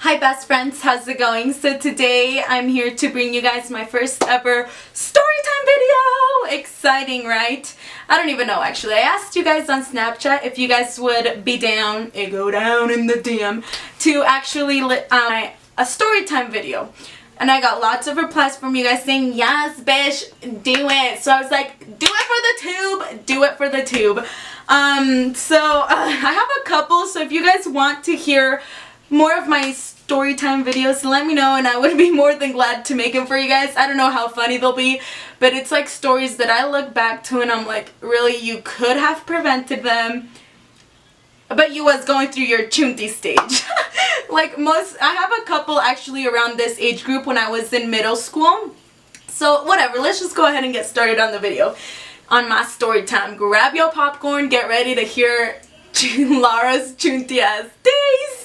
Hi best friends, how's it going? So today I'm here to bring you guys my first ever storytime video! Exciting, right? I don't even know actually. I asked you guys on Snapchat if you guys would be down, it go down in the DM, to actually a storytime video. And I got lots of replies from you guys saying, yes bitch, do it. So I was like, do it for the tube, do it for the tube. I have a couple, so if you guys want to hear more of my storytime videos, let me know and I would be more than glad to make them for you guys. I don't know how funny they'll be, but it's like stories that I look back to and I'm like, really, you could have prevented them, but you was going through your chunti stage. I have a couple actually around this age group when I was in middle school. So whatever, let's just go ahead and get started on the video. On my story time, grab your popcorn, get ready to hear Lara's chunti ass days.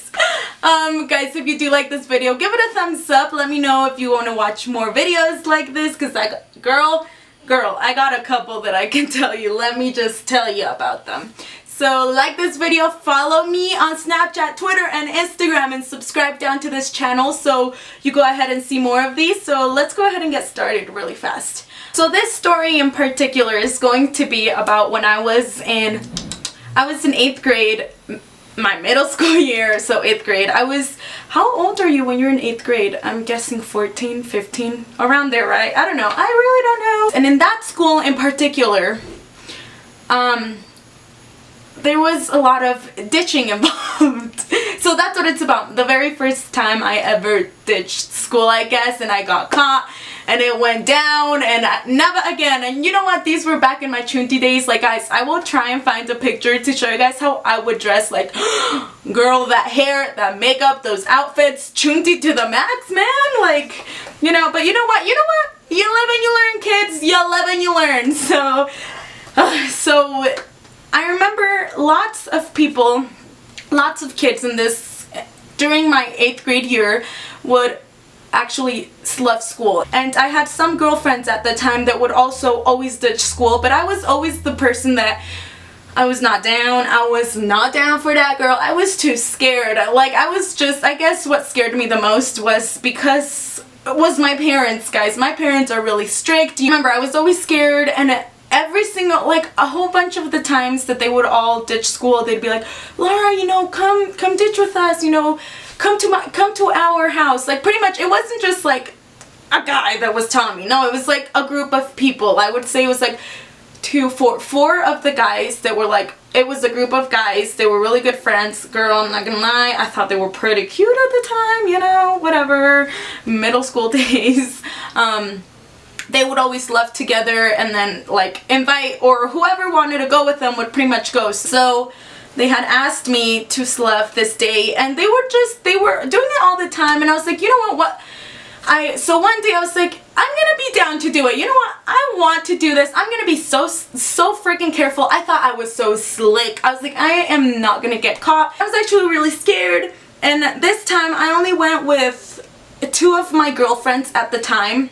Guys, if you do like this video, give it a thumbs up. Let me know if you want to watch more videos like this, because girl, I got a couple that I can tell you. Let me just tell you about them. So like this video, follow me on Snapchat, Twitter, and Instagram, and subscribe down to this channel so you go ahead and see more of these. So let's go ahead and get started really fast. So this story in particular is going to be about when I was in 8th grade, my middle school year, so 8th grade. How old are you when you're in 8th grade? I'm guessing 14, 15, around there, right? I don't know. I really don't know. And in that school in particular, there was a lot of ditching involved. So that's what it's about. The very first time I ever ditched school, I guess, and I got caught and it went down and never again. And you know what? These were back in my chunti days. Like, guys, I will try and find a picture to show you guys how I would dress. Like, girl, that hair, that makeup, those outfits, chunti to the max, man. Like, you know, but you know what? You live and you learn, kids. You live and you learn. So I remember lots of people, lots of kids in this, during my 8th grade year, would actually left school. And I had some girlfriends at the time that would also always ditch school, but I was always the person that I was not down. I was not down for that, girl. I was too scared. Like, I guess what scared me the most was because it was my parents, guys. My parents are really strict. You remember, I was always scared, and every single, like, a whole bunch of the times that they would all ditch school, they'd be like, Lara, you know, come ditch with us, you know, come to our house. Like, pretty much, it wasn't just like a guy that was telling me. No, it was like a group of people. I would say it was like four of the guys that were like, it was a group of guys. They were really good friends. Girl, I'm not gonna lie, I thought they were pretty cute at the time, you know, whatever, middle school days. They would always left together and then like invite, or whoever wanted to go with them would pretty much go. So they had asked me to sleep this day, and they were doing it all the time, and I was like, you know what, so one day I was like, I'm gonna be down to do it. You know what, I want to do this. I'm gonna be so freaking careful. I thought I was so slick. I was like, I am not gonna get caught. I was actually really scared, and this time I only went with 2 of my girlfriends at the time,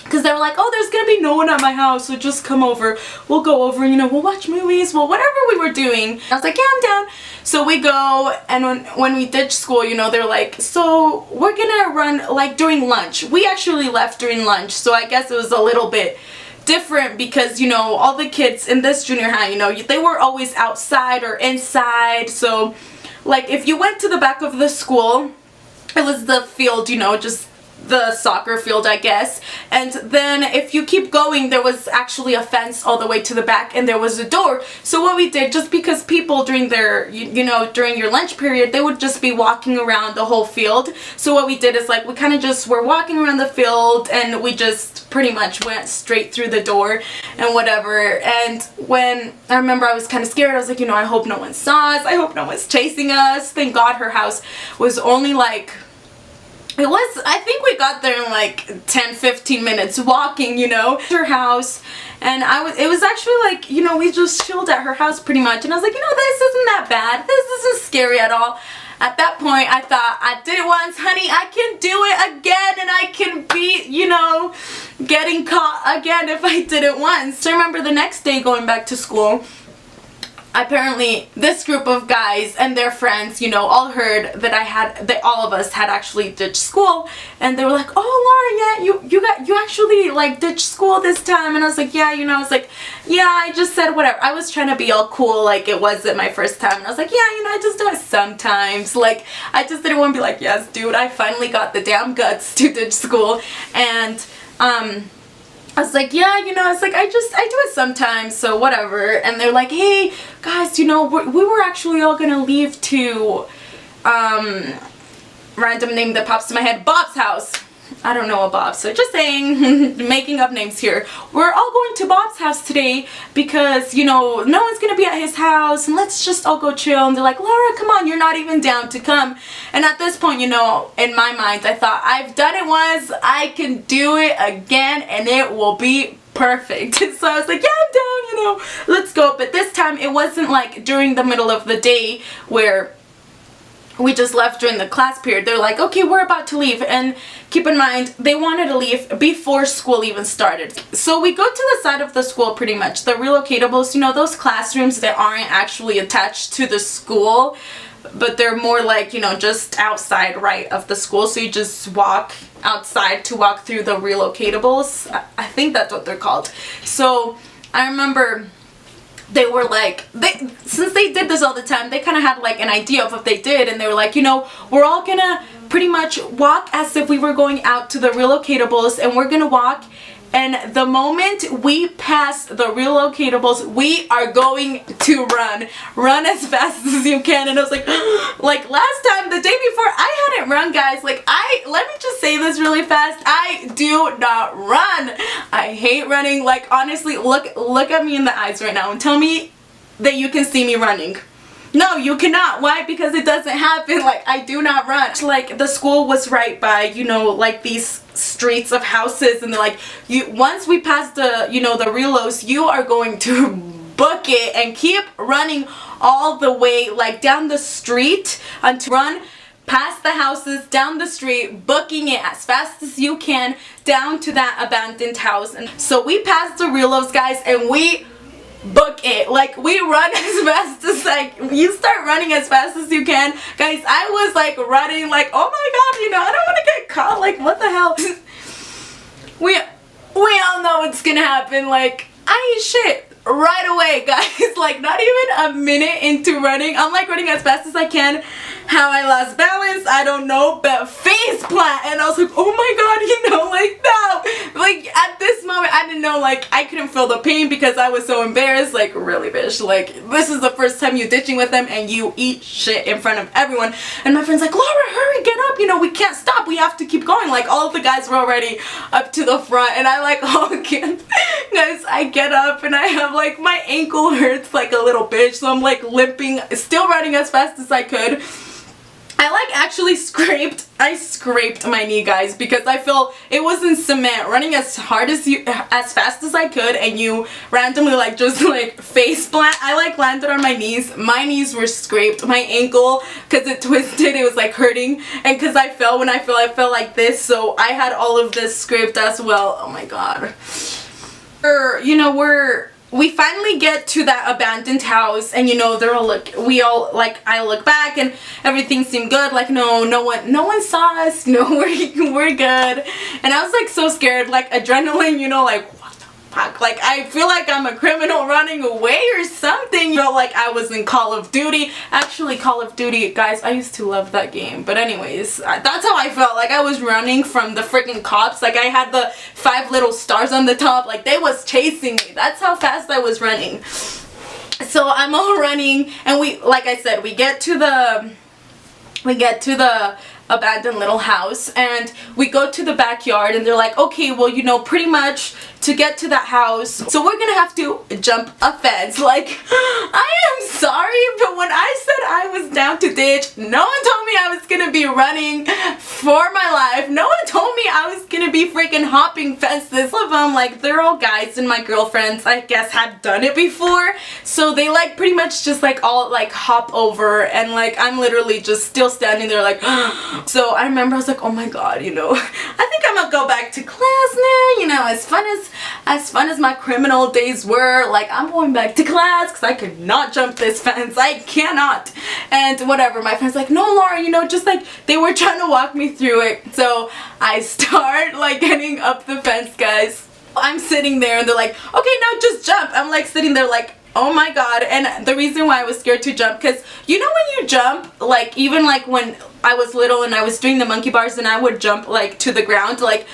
because they were like, oh, there's gonna be no one at my house, so just come over. We'll go over, you know, we'll watch movies, well, whatever we were doing. I was like, yeah, I'm down. So we go, and when we ditched school, you know, they're like, so we're gonna run, like, during lunch. We actually left during lunch, so I guess it was a little bit different because, you know, all the kids in this junior high, you know, they were always outside or inside. So, like, if you went to the back of the school, it was the field, you know, just the soccer field, I guess. And then if you keep going, there was actually a fence all the way to the back, and there was a door. So what we did, just because people during their, you know, during your lunch period, they would just be walking around the whole field. So what we did is, like, we kind of just were walking around the field, and we just pretty much went straight through the door and whatever. And when I remember, I was kind of scared. I was like, you know, I hope no one saw us. I hope no one's chasing us. Thank God her house was only like, I think we got there in like 10-15 minutes walking, you know, her house. And it was actually like, you know, we just chilled at her house pretty much. And I was like, you know, this isn't that bad. This isn't scary at all. At that point, I thought, I did it once, honey, I can do it again, and I can be, you know, getting caught again if I did it once. So I remember the next day going back to school, apparently this group of guys and their friends, you know, all heard that all of us had actually ditched school, and they were like, oh, Laura, yeah, you actually like ditched school this time. And I was like, yeah, you know, I was like, yeah, I just said whatever. I was trying to be all cool, like it wasn't my first time, and I was like, yeah, you know, I just do it sometimes. Like, I just didn't want to be like, yes, dude, I finally got the damn guts to ditch school. And I was like, yeah, you know, I was like, I do it sometimes, so whatever. And they're like, hey, guys, you know, we were actually all gonna leave to, random name that pops to my head, Bob's house. I don't know a Bob, so just saying, making up names here. We're all going to Bob's house today because, you know, no one's gonna be at his house, and let's just all go chill. And they're like, Laura, come on, you're not even down to come. And at this point, you know, in my mind, I thought, I've done it once, I can do it again, and it will be perfect. So I was like, yeah, I'm down, you know, let's go. But this time, it wasn't like during the middle of the day where we just left during the class period. They're like, okay, we're about to leave. And keep in mind, they wanted to leave before school even started. So we go to the side of the school pretty much. The relocatables, you know, those classrooms that aren't actually attached to the school, but they're more like, you know, just outside, right, of the school. So you just walk outside to walk through the relocatables. I think that's what they're called. So I remember they were like, since they did this all the time, they kind of had like an idea of what they did, and they were like, you know, we're all gonna pretty much walk as if we were going out to the relocatables, and we're gonna walk, and the moment we pass the relocatables, we are going to run as fast as you can. And I was like, like last time, the day before, I hadn't run, guys. Like, let me just say this really fast, I do not run. I hate running. Like, honestly, look at me in the eyes right now and tell me that you can see me running. No, you cannot. Why? Because it doesn't happen. Like, I do not run. Like, the school was right by, you know, like these streets of houses, and they're like, once we pass the, you know, the relos, you are going to book it and keep running all the way, like, down the street until run past the houses, down the street, booking it as fast as you can down to that abandoned house. And so we passed the relos, guys, and we book it. Like, we run as fast as, like, you start running as fast as you can. Guys, I was like running like, oh my god, you know, I don't want to get caught. Like, what the hell? we all know what's gonna happen. Like, I eat shit right away, guys. Like, not even a minute into running, I'm like running as fast as I can. How I lost balance, I don't know, but face plant, and I was like, oh my god, you know, like, no. Like, at this moment, I didn't know, like, I couldn't feel the pain because I was so embarrassed. Like, really, bitch, like, this is the first time you ditching with them and you eat shit in front of everyone. And my friend's like, Laura, hurry, get up, you know, we can't stop, we have to keep going. Like, all of the guys were already up to the front, and I like, oh, can't. Guys, I get up and I have, like, my ankle hurts like a little bitch, so I'm like limping, still running as fast as I could. I like actually scraped my knee, guys, because I feel it was in cement, running as fast as I could, and you randomly like just like face plant. I like landed on my knees. My knees were scraped. My ankle, because it twisted, it was like hurting, and because I fell when I fell like this, so I had all of this scraped as well. Oh my god. You know, we finally get to that abandoned house, and you know, I look back and everything seemed good. Like, no one saw us, you know, we're good. And I was like so scared, like adrenaline, you know, like what the fuck, like I feel like I'm a criminal running away or something, you know, like I was in Call of Duty. Actually, Call of Duty, guys, I used to love that game, but anyways, that's how I felt. Like I was running from the freaking cops. Like I had the 5 little stars on the top, like they was chasing me. That's how fast I was running. So I'm all running, and like I said, we get to the abandoned little house, and we go to the backyard, and they're like, okay, well, you know, pretty much to get to that house, so we're gonna have to jump a fence. Like, I am sorry, but when I said I was down to ditch. No one told me I was gonna be running for my life. No one told me I was gonna be freaking hopping fences. Some of them, like, they're all guys and my girlfriends, I guess, had done it before. So they, like, pretty much just, like, all, like, hop over, and, like, I'm literally just still standing there, like, so I remember I was like, oh my god, you know, I think I'm gonna go back to class now, you know, as fun as my criminal days were, like, I'm going back to class because I could not jump this fence. I cannot. And whatever, my friend's like, no, Laura, you know, just like, they were trying to walk me through it. So I start, like, getting up the fence, guys. I'm sitting there and they're like, okay, now just jump. I'm like sitting there like, oh my god. And the reason why I was scared to jump, because you know when you jump, like, even like when I was little and I was doing the monkey bars and I would jump like to the ground, like,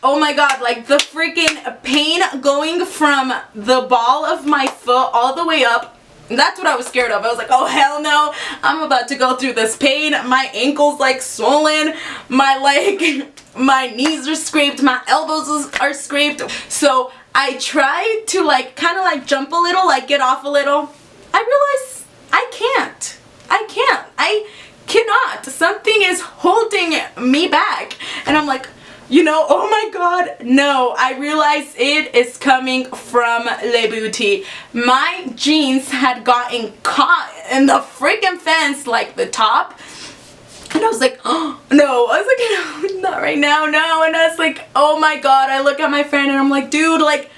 oh my god, like the freaking pain going from the ball of my foot all the way up. That's what I was scared of. I was like, oh hell no, I'm about to go through this pain. My ankle's like swollen, my leg, my knees are scraped, my elbows are scraped. So I tried to like kind of like jump a little, like get off a little. I realized I cannot. Something is holding me back. And I'm like, you know, oh my god, no. I realized it is coming from Le Boutique. My jeans had gotten caught in the freaking fence, like the top. And I was like, oh, no. I was like, no, not right now, no. And I was like, oh my god. I look at my friend and I'm like, dude, like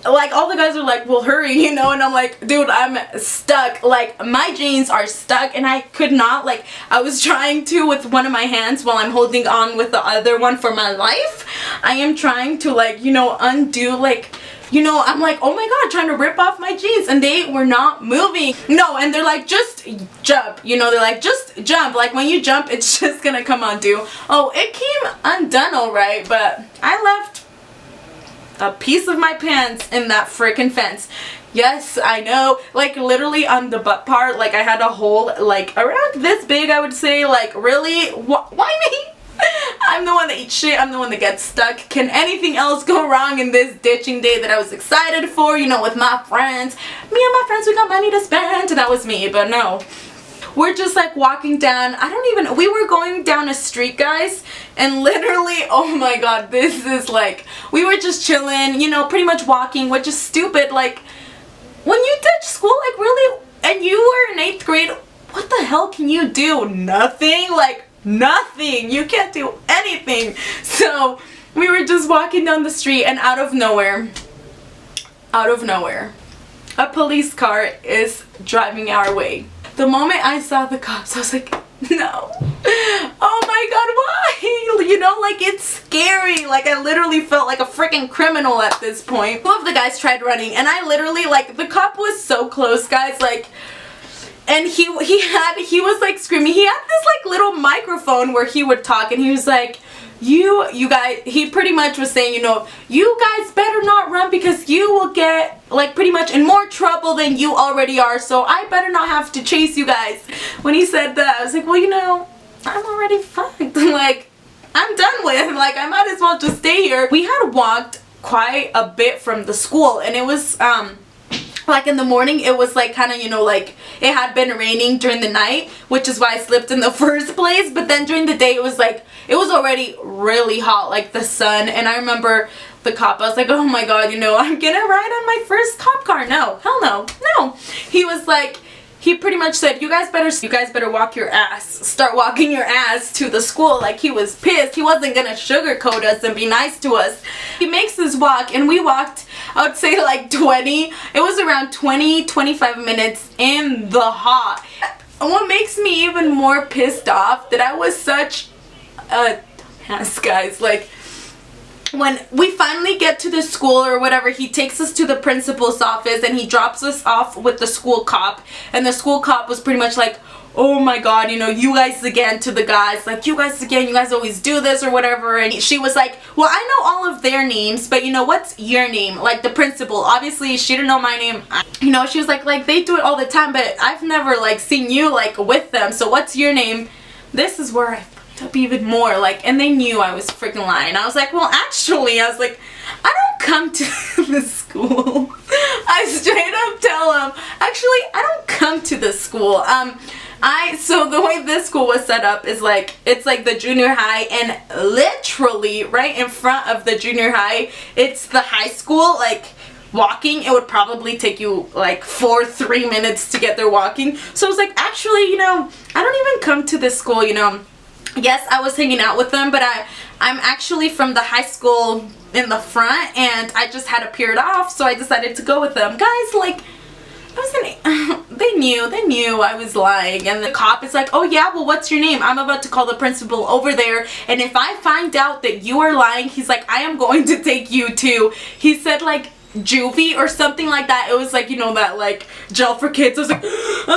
all the guys are like, well, hurry, you know, and I'm like, dude, I'm stuck. Like, my jeans are stuck and I could not, like, I was trying to with one of my hands while I'm holding on with the other one for my life. I am trying to, like, you know, undo, like, you know, I'm like, oh my god, trying to rip off my jeans, and they were not moving. No, and they're like, just jump, you know, they're like, just jump. Like, when you jump, it's just gonna come undue. Oh, it came undone all right, but I left a piece of my pants in that freaking fence. Yes, I know, like literally on the butt part, like I had a hole like around this big, I would say. Like, really? Why me? I'm the one that eats shit. I'm the one that gets stuck. Can anything else go wrong in this ditching day that I was excited for, you know, with my friends? Me and my friends, we got money to spend. That was me, but no. We're just like walking down, we were going down a street, guys, and literally, oh my god, this is like, we were just chilling, you know, pretty much walking, which is stupid. Like, when you ditch school, like, really, and you were in 8th grade, what the hell can you do? Nothing. Like, nothing. You can't do anything. So we were just walking down the street, and out of nowhere, a police car is driving our way. The moment I saw the cops, I was like, no. Oh my god, why? You know, like, it's scary. Like, I literally felt like a freaking criminal at this point. Two of the guys tried running, and I literally, like, the cop was so close, guys, like, and he was like screaming. He had this like little microphone where he would talk, and he was like, you guys, he pretty much was saying, you know, you guys better not run because you will get like pretty much in more trouble than you already are, so I better not have to chase you guys. When he said that, I was like, well, you know, I'm already fucked. Like, I'm done with, like, I might as well just stay here. We had walked quite a bit from the school, and it was like in the morning, it was like kind of, you know, like it had been raining during the night, which is why I slipped in the first place. But then during the day, it was like, it was already really hot, like the sun. And I remember the cop, I was like, oh my god, you know, I'm gonna ride on my first cop car. No, hell no, no. He was like, he pretty much said, you guys better walk your ass, start walking your ass to the school. Like, he was pissed. He wasn't gonna sugarcoat us and be nice to us. He makes us walk, and we walked, I would say like 20, it was around 20-25 minutes in the hot. And what makes me even more pissed off, that I was such a ass, guys, like, when we finally get to the school or whatever, he takes us to the principal's office and he drops us off with the school cop. And the school cop was pretty much like, oh my god, you know, you guys again, to the guys, like, you guys again, you guys always do this or whatever. And she was like, well, I know all of their names, but you know, what's your name? Like, the principal, obviously she didn't know my name, you know. She was like they do it all the time, but I've never like seen you like with them, so what's your name? This is where I fucked up even more, like, and they knew I was freaking lying. I was like, well, actually, I was like, I don't come to the school. I straight up tell them, actually, I don't come to the school. So the way this school was set up is like, it's like the junior high, and literally right in front of the junior high, it's the high school. Like, walking, it would probably take you like 3 minutes to get there walking. So I was like, actually, you know, I don't even come to this school, you know. Yes, I was hanging out with them, but I'm actually from the high school in the front, and I just had appeared off, so I decided to go with them. Guys, like, they knew I was lying. And the cop is like, oh yeah, well, what's your name? I'm about to call the principal over there, and if I find out that you are lying, he's like, I am going to take you to, he said like juvie or something like that. It was like, you know, that like jail for kids. I was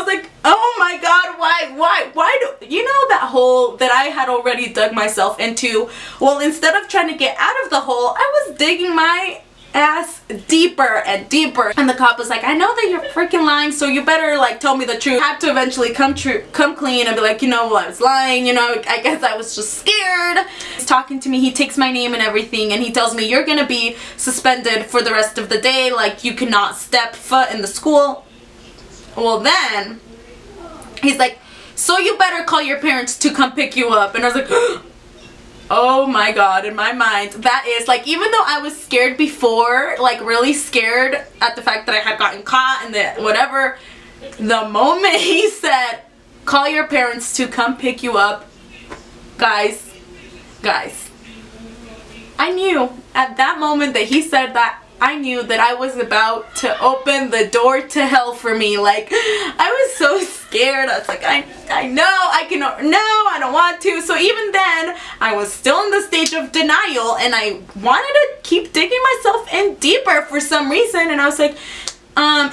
like, oh my god, why do you know that hole that I had already dug myself into? Well, instead of trying to get out of the hole, I was digging my ass deeper and deeper. And the cop was like, I know that you're freaking lying, so you better like tell me the truth. I had to eventually come clean and be like, you know, well, I was lying, you know, I guess I was just scared. He's talking to me, he takes my name and everything, and he tells me, you're gonna be suspended for the rest of the day, like you cannot step foot in the school. Well, then he's like, so you better call your parents to come pick you up. And I was like, oh my god, in my mind, that is like, even though I was scared before, like really scared at the fact that I had gotten caught and that whatever, the moment he said, call your parents to come pick you up, guys, I knew at that moment that he said that, I knew that I was about to open the door to hell for me. Like, I was so scared. I was like, I know, I don't want to. So even then, I was still in the stage of denial, and I wanted to keep digging myself in deeper for some reason. And I was like,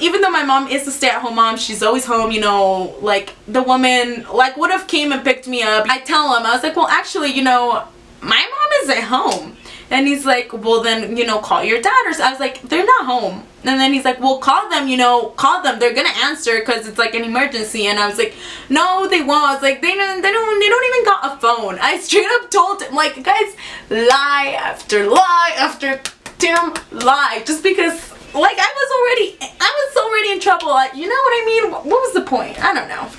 even though my mom is a stay-at-home mom, she's always home, you know, like the woman like would have came and picked me up. I tell him, I was like, well, actually, you know, my mom is at home. And he's like, well then, you know, call your dad. Or so I was like, they're not home. And then he's like, well, call them, you know, call them. They're gonna answer because it's like an emergency. And I was like, no, they won't. I was like, they don't even got a phone. I straight up told him, like, guys, lie after damn lie, just because, like, I was already in trouble. Like, you know what I mean? What was the point? I don't know.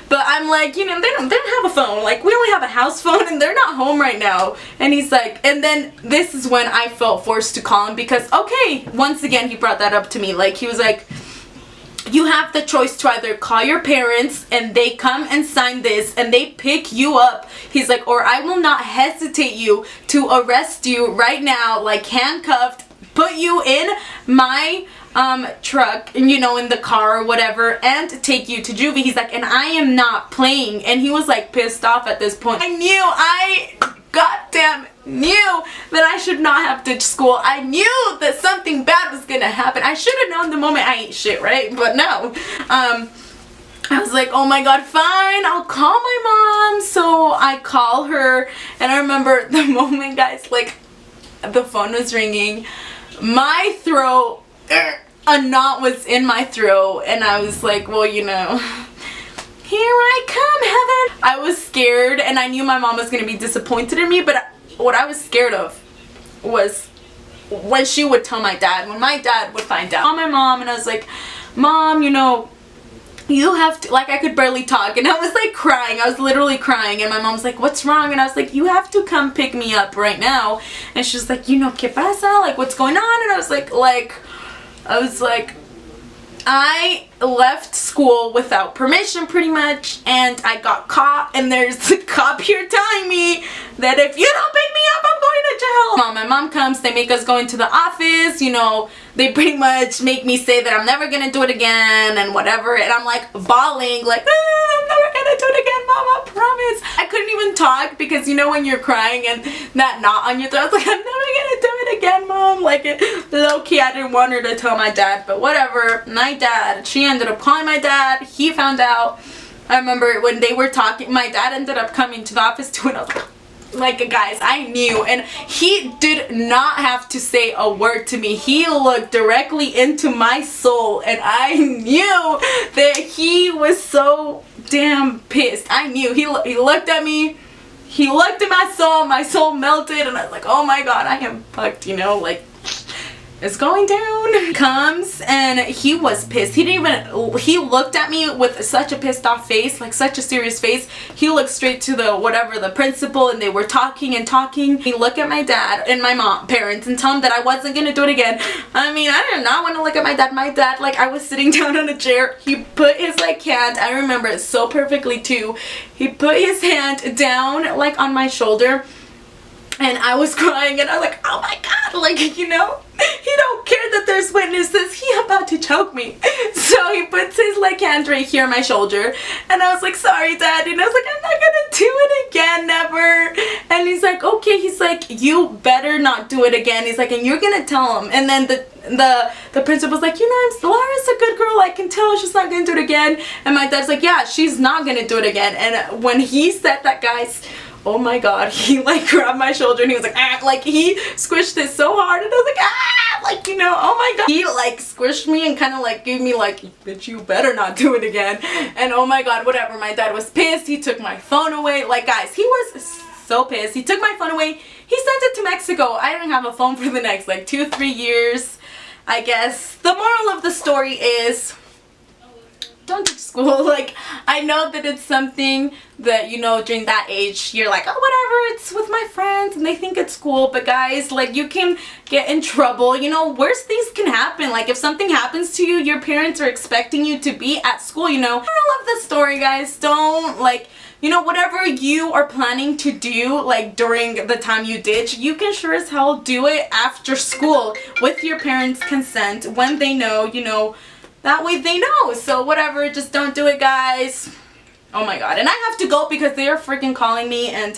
But I'm like, you know, they don't have a phone. Like, we only have a house phone, and they're not home right now. And he's like, and then this is when I felt forced to call him because, okay, once again, he brought that up to me. Like, he was like, you have the choice to either call your parents and they come and sign this and they pick you up. He's like, or I will not hesitate you to arrest you right now, like handcuffed, put you in my truck, and you know, in the car or whatever, and take you to juvie. He's like, and I am not playing. And he was like pissed off at this point. I goddamn knew that I should not have ditched school. I knew that something bad was gonna happen. I should have known the moment I ate shit, right? But no. I was like, oh my god, fine, I'll call my mom. So I call her, and I remember the moment, guys, like, the phone was ringing, my throat, a knot was in my throat, and I was like, well, you know, here I come, heaven. I was scared, and I knew my mom was gonna be disappointed in me, but what I was scared of was when she would tell my dad, when my dad would find out. I called my mom, and I was like, Mom, you know, you have to, like, I could barely talk, and I was like crying. I was literally crying, and my mom's like, what's wrong? And I was like, you have to come pick me up right now. And she's like, you know, ¿qué pasa? Like, what's going on? And I was like, I left school without permission pretty much, and I got caught, and there's a cop here telling me that if you don't pick me up, I'm going to jail. My mom comes, they make us go into the office, you know, they pretty much make me say that I'm never gonna do it again and whatever, and I'm like bawling, like, I'm never gonna do it again, Mom, I promise. I couldn't even talk because, you know, when you're crying and that knot on your throat, I was like, I'm never gonna do it again, Mom. Like, low-key, I didn't want her to tell my dad, but whatever. My dad, she ended up calling my dad, he found out. I remember when they were talking, my dad ended up coming to the office too, and I was like, guys, I knew, and he did not have to say a word to me. He looked directly into my soul, and I knew that he was so damn pissed. I knew. He looked at me, he looked at my soul melted, and I was like, oh my god, I am fucked, you know, like, it's going down. Comes and he was pissed. He looked at me with such a pissed off face, like such a serious face. He looked straight to the principal, and they were talking and talking. He looked at my dad and my parents and tell them that I wasn't gonna do it again. I mean, I did not want to look at my dad. My dad, like, I was sitting down on a chair. He put his like hand, I remember it so perfectly too. He put his hand down like on my shoulder. And I was crying, and I was like, oh my god, like, you know, he don't care that there's witnesses. He about to choke me. So he puts his like hand right here on my shoulder, and I was like, sorry, Dad. And I was like, I'm not gonna do it again, never. And he's like, okay. He's like, you better not do it again. He's like, and you're gonna tell him. And then the principal's like, you know, Laura's a good girl. I can tell she's not gonna do it again. And my dad's like, yeah, she's not gonna do it again. And when he said that, guys, oh my god, he like grabbed my shoulder and he was like, ah, like he squished it so hard, and I was like, ah, like, you know, oh my god. He like squished me and kind of like gave me like, bitch, you better not do it again. And oh my god, whatever, my dad was pissed. He took my phone away. Like, guys, he was so pissed. He took my phone away. He sent it to Mexico. I didn't have a phone for the next like 2-3 years, I guess. The moral of the story is, don't ditch school. Like, I know that it's something that, you know, during that age you're like, oh, whatever, it's with my friends and they think it's cool. But guys, like, you can get in trouble. You know, worse things can happen. Like, if something happens to you, your parents are expecting you to be at school, you know. Moral of the story, guys, don't, like, you know, whatever you are planning to do, like, during the time you ditch, you can sure as hell do it after school with your parents' consent, when they know, you know. That way they know. So whatever, just don't do it, guys. Oh my god. And I have to go because they are freaking calling me, and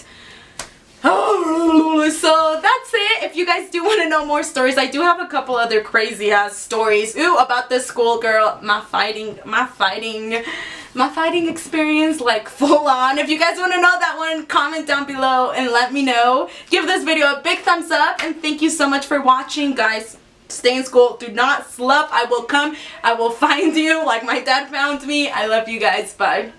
oh, so that's it. If you guys do want to know more stories, I do have a couple other crazy ass stories. Ooh, about this schoolgirl, my fighting experience, like, full on. If you guys want to know that one, comment down below and let me know. Give this video a big thumbs up, and thank you so much for watching, guys. Stay in school. Do not slough. I will come. I will find you like my dad found me. I love you guys. Bye.